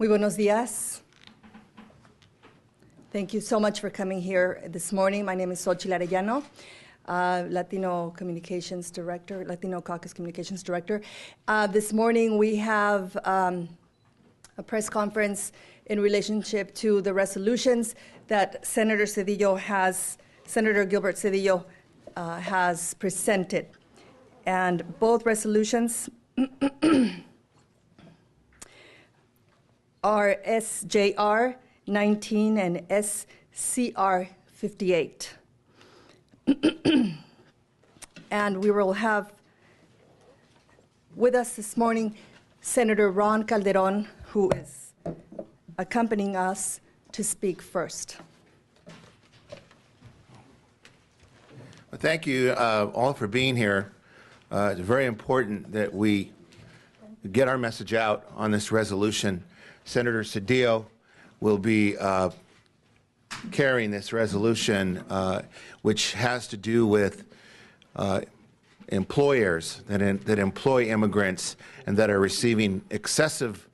Muy buenos días. Thank you so much for coming here this morning. My name is Cedillo, Latino Communications Director, Latino Caucus Communications Director. This morning we have a press conference in relationship to the resolutions that Senator Gilbert Cedillo has presented. And both resolutions are SJR19 and SCR58. And we will have with us this morning Senator Ron Calderon, who is accompanying us to speak first. Well, thank you all for being here. It's very important that we get our message out on this resolution. Senator Cedillo will be carrying this resolution, which has to do with employers that employ immigrants and that are receiving excessive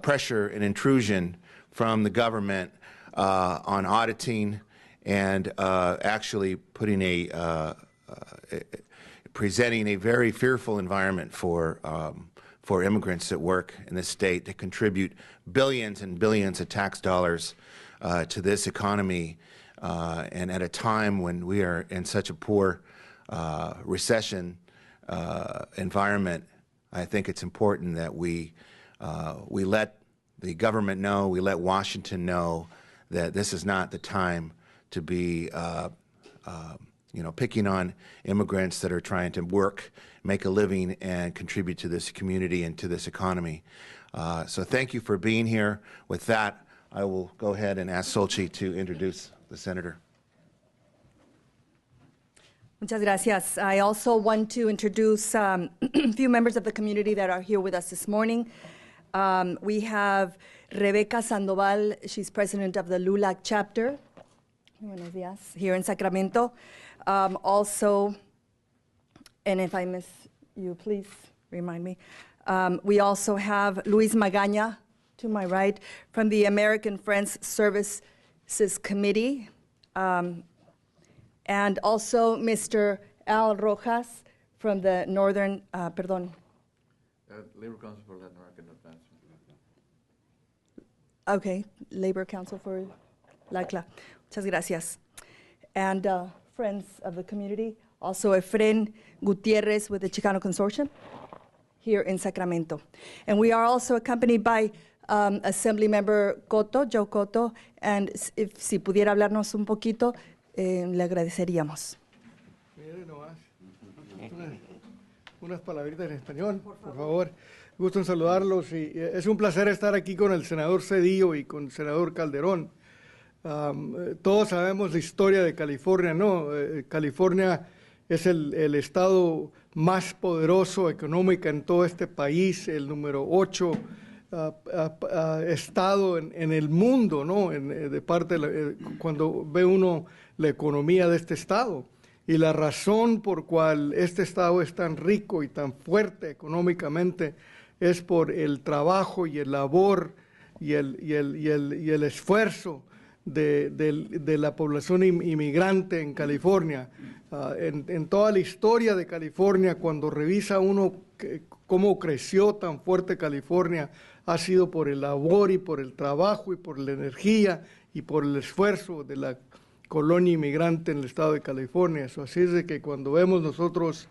pressure and intrusion from the government on auditing and actually putting presenting a very fearful environment for immigrants that work in this state to contribute billions and billions of tax dollars to this economy, and at a time when we are in such a poor recession environment. I think it's important that we let the government know, we let Washington know that this is not the time to be picking on immigrants that are trying to work, make a living, and contribute to this community and to this economy. So thank you for being here. With that, I will go ahead and ask Solchi to introduce the senator. Muchas gracias. I also want to introduce a few members of the community that are here with us this morning. We have Rebecca Sandoval. She's president of the LULAC chapter. Buenos días. Here in Sacramento. Also, and if I miss you, please remind me. We also have Luis Magaña, to my right, from the American Friends Services Committee. And also Mr. Al Rojas from the Northern, Labor Council for Latin American Advancement. Okay, Labor Council for LACLA. Muchas gracias. And friends of the community, also Efren Gutierrez with the Chicano Consortium here in Sacramento. And we are also accompanied by Assembly Member Cotto, Joe Cotto, and si pudiera hablarnos un poquito, le agradeceríamos. Mire nomás, unas palabritas en español, por favor. Gusto en saludarlos y es un placer estar aquí con el senador Cedillo y con el senador Calderón. Todos sabemos la historia de California, ¿no? California es el estado más poderoso económico en todo este país, el número 8 estado en el mundo, ¿no? Cuando ve uno la economía de este estado. Y la razón por cual este estado es tan rico y tan fuerte económicamente es por el trabajo y el labor y el esfuerzo de la población inmigrante en California. En toda la historia de California, cuando revisa uno cómo creció tan fuerte California, ha sido por el labor y por el trabajo y por la energía y por el esfuerzo de la colonia inmigrante en el estado de California. Así es de que cuando vemos nosotros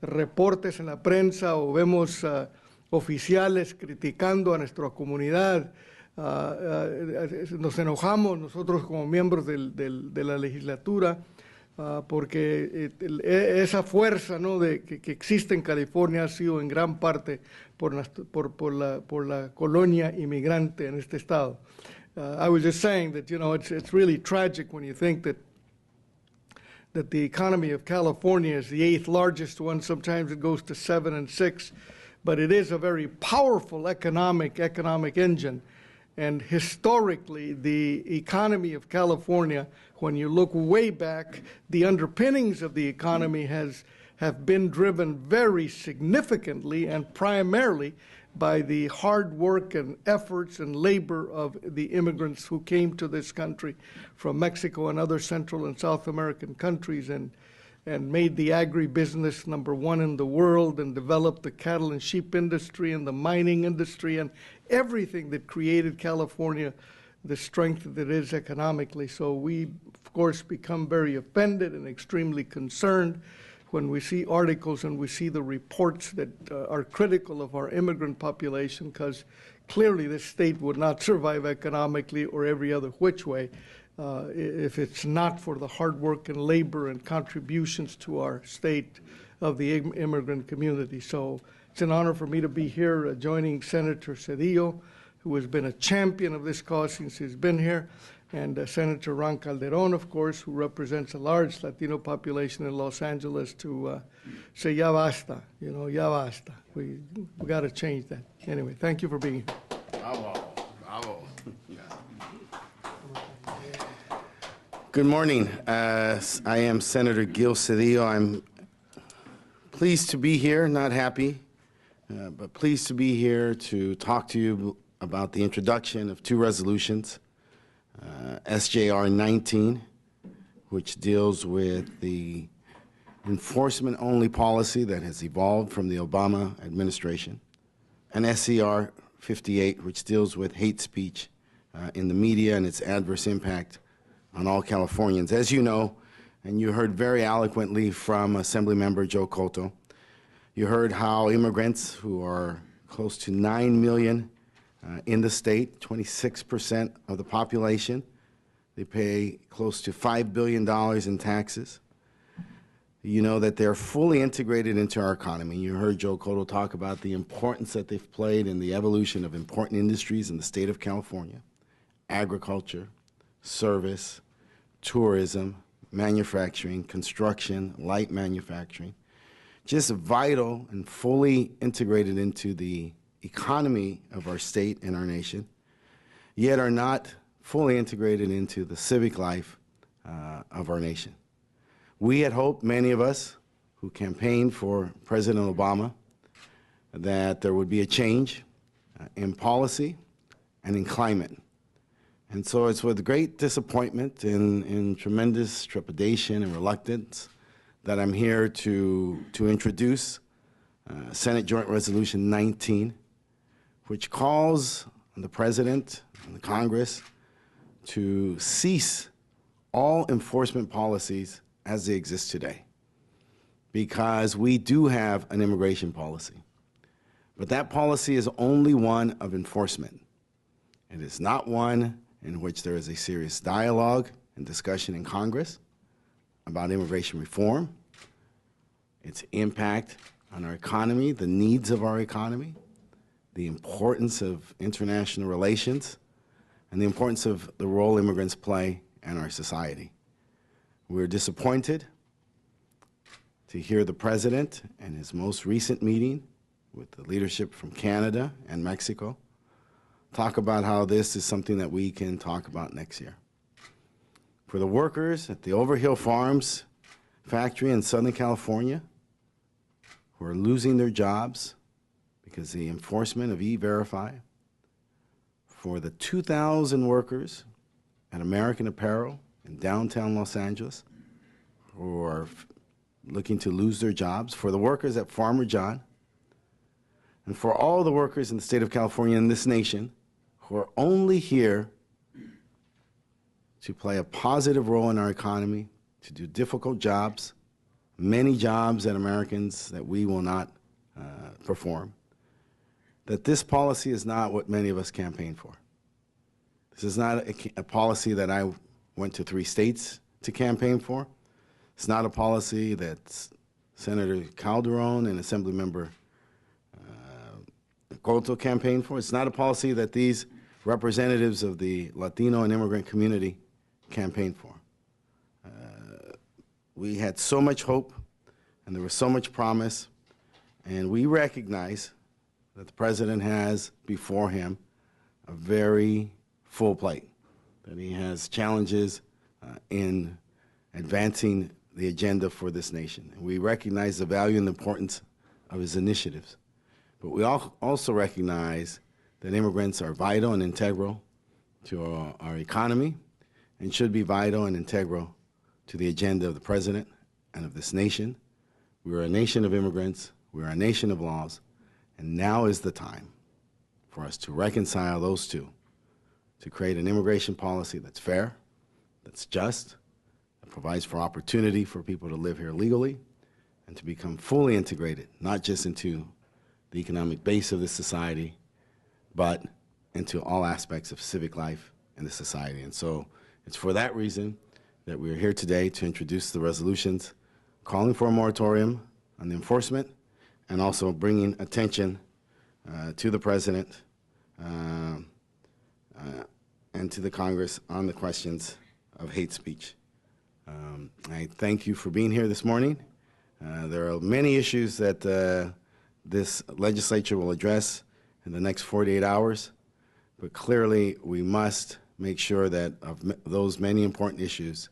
reportes en la prensa o vemos oficiales criticando a nuestra comunidad, nos enojamos nosotros como miembros de la legislatura porque esa fuerza, ¿no?, que existe en California ha sido en gran parte por la colonia inmigrante en este estado. I was just saying that, you know, it's really tragic when you think that the economy of California is the 8th largest one. Sometimes it goes to 7 and 6, but it is a very powerful economic engine. And historically, the economy of California, when you look way back, the underpinnings of the economy have been driven very significantly and primarily by the hard work and efforts and labor of the immigrants who came to this country from Mexico and other Central and South American countries and made the agribusiness #1 in the world and developed the cattle and sheep industry and the mining industry and everything that created California the strength that it is economically. So we, of course, become very offended and extremely concerned when we see articles and we see the reports that are critical of our immigrant population, because clearly this state would not survive economically or every other which way if it's not for the hard work and labor and contributions to our state of the immigrant community. So it's an honor for me to be here joining Senator Cedillo, who has been a champion of this cause since he's been here, and Senator Ron Calderon, of course, who represents a large Latino population in Los Angeles, to say, ya basta, you know, ya basta. We got to change that. Anyway, thank you for being here. Bravo, bravo. Good morning. I am Senator Gil Cedillo. I'm pleased to be here, not happy, but pleased to be here to talk to you about the introduction of 2 resolutions. SJR19, which deals with the enforcement-only policy that has evolved from the Obama administration, and SCR58, which deals with hate speech in the media and its adverse impact on all Californians. As you know, and you heard very eloquently from Assemblymember Joe Cotto, you heard how immigrants, who are close to 9 million in the state, 26% of the population, they pay close to $5 billion in taxes. You know that they're fully integrated into our economy. You heard Joe Cotto talk about the importance that they've played in the evolution of important industries in the state of California: agriculture, service, tourism, manufacturing, construction, light manufacturing. Just vital and fully integrated into the economy of our state and our nation, yet are not fully integrated into the civic life of our nation. We had hoped, many of us who campaigned for President Obama, that there would be a change in policy and in climate. And so it's with great disappointment and tremendous trepidation and reluctance that I'm here to introduce Senate Joint Resolution 19, which calls on the President and the Congress to cease all enforcement policies as they exist today, because we do have an immigration policy. But that policy is only one of enforcement. It is not one in which there is a serious dialogue and discussion in Congress about immigration reform, its impact on our economy, the needs of our economy, the importance of international relations, and the importance of the role immigrants play in our society. We're disappointed to hear the President in his most recent meeting with the leadership from Canada and Mexico talk about how this is something that we can talk about next year. For the workers at the Overhill Farms factory in Southern California who are losing their jobs because of the enforcement of E-Verify, for the 2,000 workers at American Apparel in downtown Los Angeles who are looking to lose their jobs, for the workers at Farmer John, and for all the workers in the state of California and this nation who are only here to play a positive role in our economy, to do difficult jobs, many jobs that Americans that we will not perform, that this policy is not what many of us campaign for. This is not a policy that I went to 3 states to campaign for. It's not a policy that Senator Calderon and Assemblymember Cotto campaigned for. It's not a policy that these representatives of the Latino and immigrant community campaigned for. We had so much hope, and there was so much promise, and we recognize that the President has before him a very full plate, that he has challenges in advancing the agenda for this nation. And we recognize the value and the importance of his initiatives. But we also recognize that immigrants are vital and integral to our economy and should be vital and integral to the agenda of the president and of this nation. We are a nation of immigrants. We are a nation of laws. And now is the time for us to reconcile those two, to create an immigration policy that's fair, that's just, that provides for opportunity for people to live here legally, and to become fully integrated, not just into the economic base of this society, but into all aspects of civic life in the society. And so it's for that reason that we are here today to introduce the resolutions calling for a moratorium on the enforcement and also bringing attention to the President and to the Congress on the questions of hate speech. I thank you for being here this morning. There are many issues that this legislature will address in the next 48 hours, but clearly we must make sure that of those many important issues,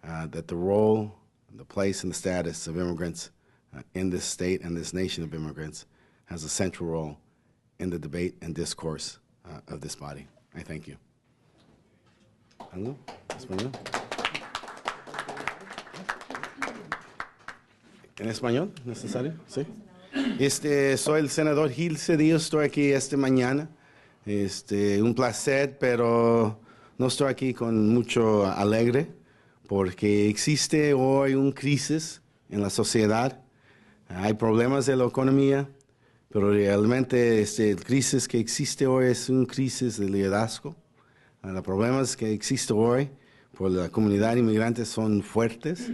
that the role, the place, and the status of immigrants in this state and this nation of immigrants has a central role in the debate and discourse of this body. I thank you. ¿Algo? ¿Español? ¿En español? ¿Necesario? ¿Sí? Soy el senador Gil Cedillo, estoy aquí esta mañana. Un placer, pero no estoy aquí con mucho alegre, porque existe hoy una crisis en la sociedad. Hay problemas de la economía, pero realmente la crisis que existe hoy es una crisis de liderazgo. Los problemas que existen hoy por la comunidad inmigrante son fuertes.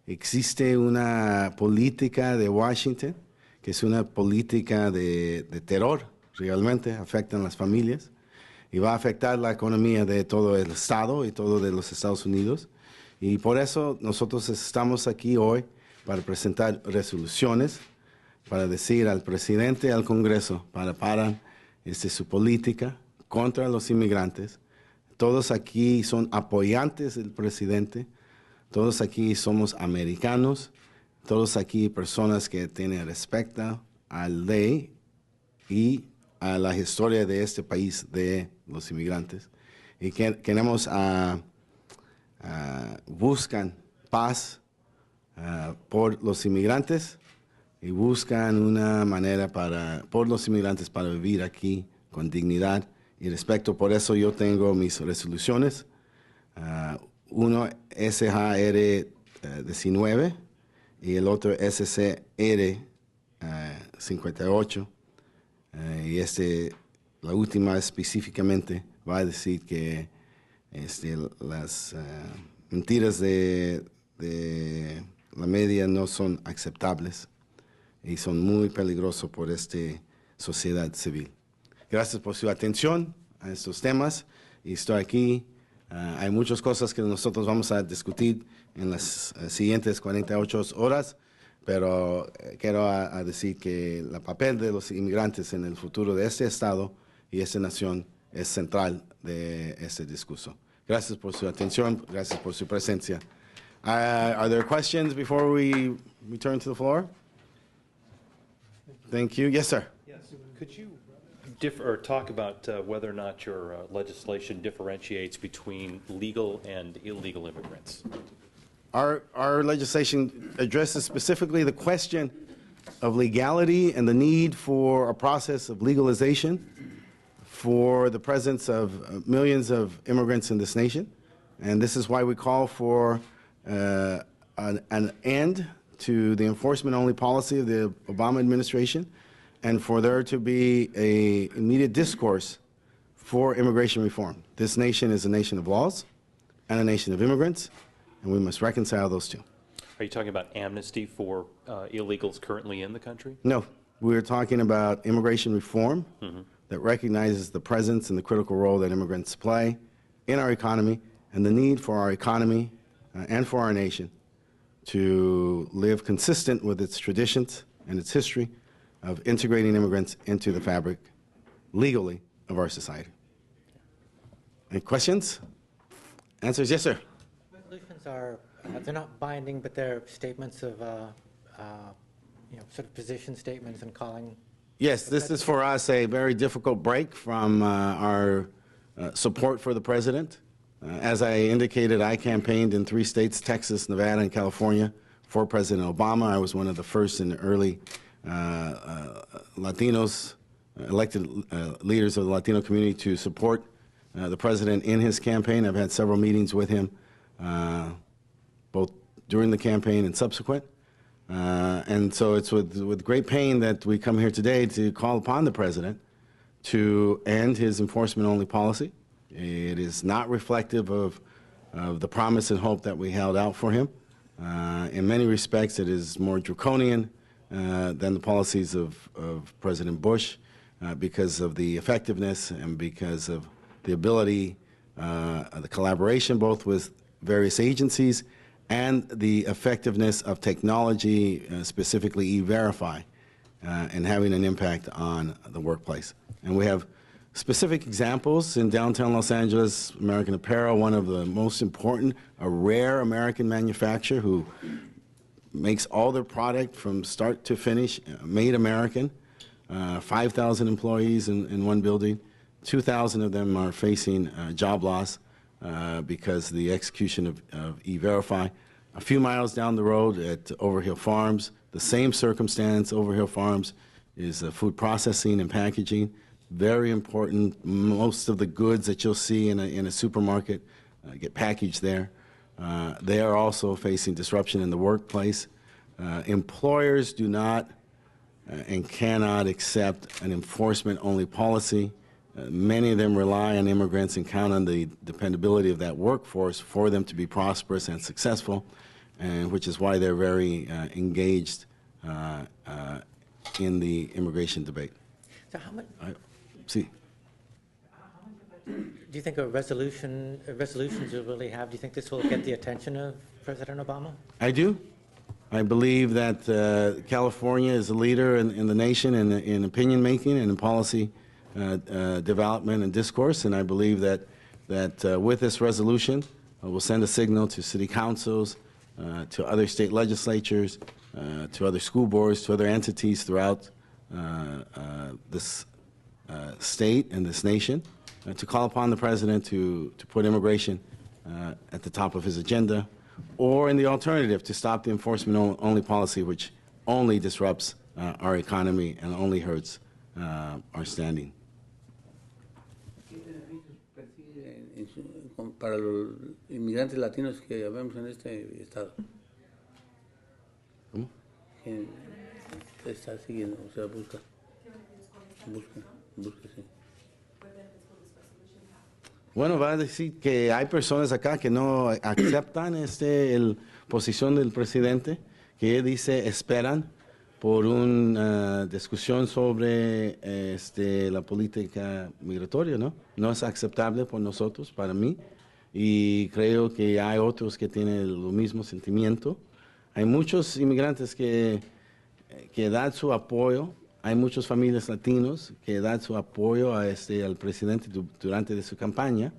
Existe una política de Washington, que es una política de terror, realmente afectan las familias y va a afectar la economía de todo el Estado y todo de los Estados Unidos. Y por eso nosotros estamos aquí hoy para presentar resoluciones, para decir al presidente y al Congreso para parar su política contra los inmigrantes. Todos aquí son apoyantes del presidente, todos aquí somos americanos, todos aquí personas que tienen respeto a la ley y a la historia de este país de los inmigrantes. Y que queremos buscan paz por los inmigrantes y buscan una manera por los inmigrantes para vivir aquí con dignidad y respeto. Por eso yo tengo mis resoluciones. Uno SJR19 y el otro SCR58. Y la última específicamente va a decir que las mentiras de la media no son aceptables y son muy peligrosos por esta sociedad civil. Gracias por su atención a estos temas y estoy aquí. Hay muchas cosas que nosotros vamos a discutir en las siguientes 48 horas, pero quiero decir que el papel de los inmigrantes en el futuro de este Estado y esta nación es central de este discurso. Gracias por su atención, gracias por su presencia. Are there questions before we return to the floor? Thank you. Yes, sir. Yes. Could you talk about whether or not your legislation differentiates between legal and illegal immigrants? Our legislation addresses specifically the question of legality and the need for a process of legalization for the presence of millions of immigrants in this nation. And this is why we call for an end to the enforcement-only policy of the Obama administration and for there to be an immediate discourse for immigration reform. This nation is a nation of laws and a nation of immigrants, and we must reconcile those two. Are you talking about amnesty for illegals currently in the country? No, we're talking about immigration reform that recognizes the presence and the critical role that immigrants play in our economy and the need for our economy and for our nation to live consistent with its traditions and its history of integrating immigrants into the fabric legally of our society. Any questions? Answers? Yes, sir. Resolutions are, they're not binding, but they're statements of, sort of position statements and calling Yes, this is for us a very difficult break from our support for the president. As I indicated, I campaigned in 3 states, Texas, Nevada, and California, for President Obama. I was one of the first and early Latinos, elected leaders of the Latino community to support the president in his campaign. I've had several meetings with him, both during the campaign and subsequent. And so it's with great pain that we come here today to call upon the president to end his enforcement-only policy. It is not reflective of the promise and hope that we held out for him. In many respects, it is more draconian than the policies of President Bush because of the effectiveness and because of the ability, the collaboration both with various agencies and the effectiveness of technology, specifically E-Verify, and having an impact on the workplace. And we have specific examples in downtown Los Angeles. American Apparel, one of the most important, a rare American manufacturer who makes all their product from start to finish, made American. 5,000 employees in one building. 2,000 of them are facing job loss because the execution of E-Verify. A few miles down the road at Overhill Farms, the same circumstance. Overhill Farms is food processing and packaging. Very important. Most of the goods that you'll see in a supermarket get packaged there. They are also facing disruption in the workplace. Employers do not and cannot accept an enforcement-only policy. Many of them rely on immigrants and count on the dependability of that workforce for them to be prosperous and successful, and which is why they're very engaged in the immigration debate. So how much? See. Do you think resolutions will really have? Do you think this will get the attention of President Obama? I do. I believe that California is a leader in the nation in opinion making and in policy development and discourse, and I believe that with this resolution, we'll send a signal to city councils, to other state legislatures, to other school boards, to other entities throughout this state and this nation, to call upon the president to put immigration at the top of his agenda, or in the alternative, to stop the enforcement-only policy, which only disrupts our economy and only hurts our standing. ¿Qué beneficios persigue para los inmigrantes latinos que vemos en este estado? ¿Cómo? ¿Qué está siguiendo? O sea, busca, sí. Bueno, va a decir que hay personas acá que no aceptan la posición del presidente, que dice esperan por una discusión sobre la política migratoria, ¿no? No es aceptable por nosotros, para mí, y creo que hay otros que tienen el mismo sentimiento. Hay muchos inmigrantes que dan su apoyo. Hay muchas familias latinos que dan su apoyo al presidente durante su campaña,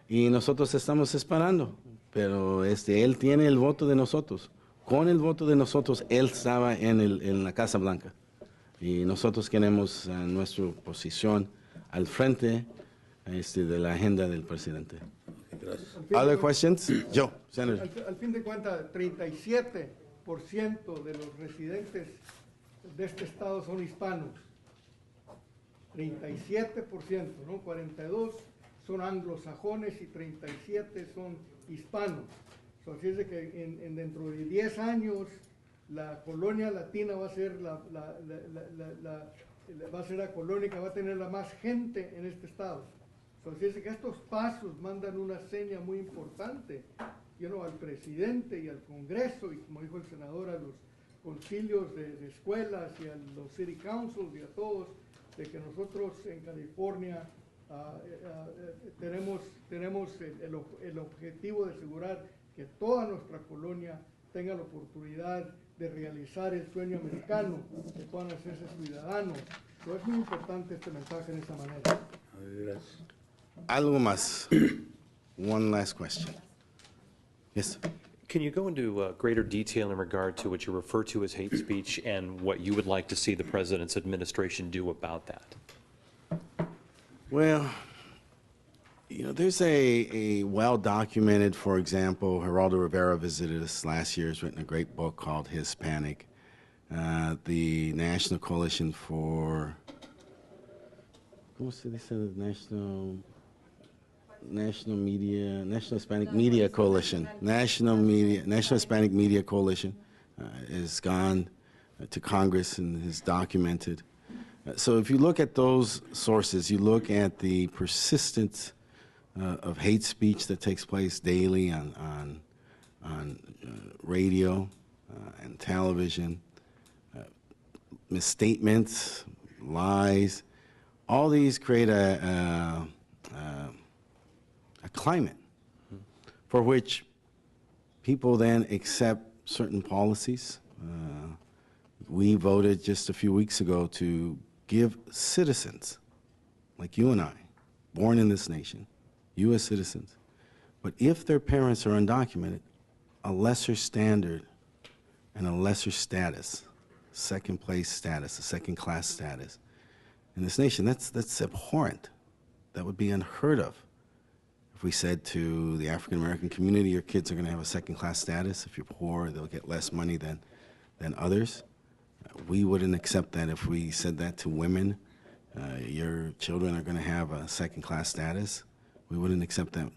y nosotros estamos esperando, pero él tiene el voto de nosotros. Con el voto de nosotros, él estaba en la Casa Blanca, y nosotros queremos nuestra posición al frente de la agenda del presidente. Gracias. Other questions? Joe, Senator. Al fin de cuentas, 37% de los residentes de este estado son hispanos. 37%, ¿no? 42 son anglosajones y 37 son hispanos. Así es de que dentro de 10 años la colonia latina va a ser la colonia que va a tener la más gente en este estado. Así es de que estos pasos mandan una seña muy importante, al presidente y al Congreso, y como dijo el senador, a los concilios de escuelas y a los city councils y a todos, de que nosotros en California tenemos el objetivo de asegurar que toda nuestra colonia tenga la oportunidad de realizar el sueño americano, que puedan hacerse ciudadanos. Pero es muy importante este mensaje de esa manera. Gracias. Algo más. One last question. Yes. Can you go into greater detail in regard to what you refer to as hate speech and what you would like to see the president's administration do about that? Well, you know, there's a well-documented, for example, Geraldo Rivera visited us last year. He's written a great book called Hispanic. The National Coalition for, ¿cómo se dice? National Hispanic Media Coalition. National Hispanic Media Coalition has gone to Congress and has documented. So if you look at those sources, you look at the persistence of hate speech that takes place daily on radio and television, misstatements, lies, all these create a climate for which people then accept certain policies. We voted just a few weeks ago to give citizens like you and I, born in this nation, U.S. citizens, but if their parents are undocumented, a lesser standard and a lesser status, second place status, a second class status in this nation. That's abhorrent. That would be unheard of. If we said to the African American community, your kids are going to have a second class status. If you're poor, they'll get less money than others. We wouldn't accept that if we said that to women. Your children are going to have a second class status. We wouldn't accept that.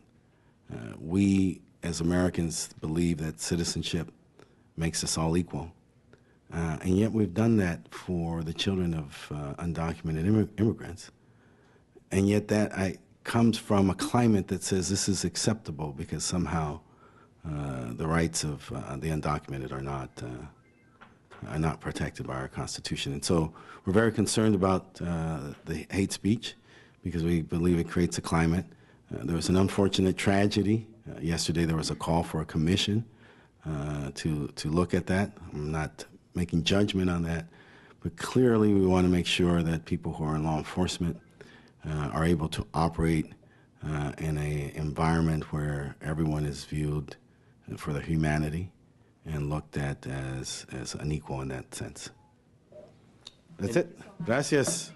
We, as Americans, believe that citizenship makes us all equal. And yet we've done that for the children of undocumented immigrants. And yet that comes from a climate that says this is acceptable because somehow the rights of the undocumented are not protected by our Constitution. And so we're very concerned about the hate speech because we believe it creates a climate. There was an unfortunate tragedy. Yesterday there was a call for a commission to look at that. I'm not making judgment on that, but clearly we want to make sure that people who are in law enforcement are able to operate in an environment where everyone is viewed for their humanity and looked at as unequal in that sense. That's it. Gracias.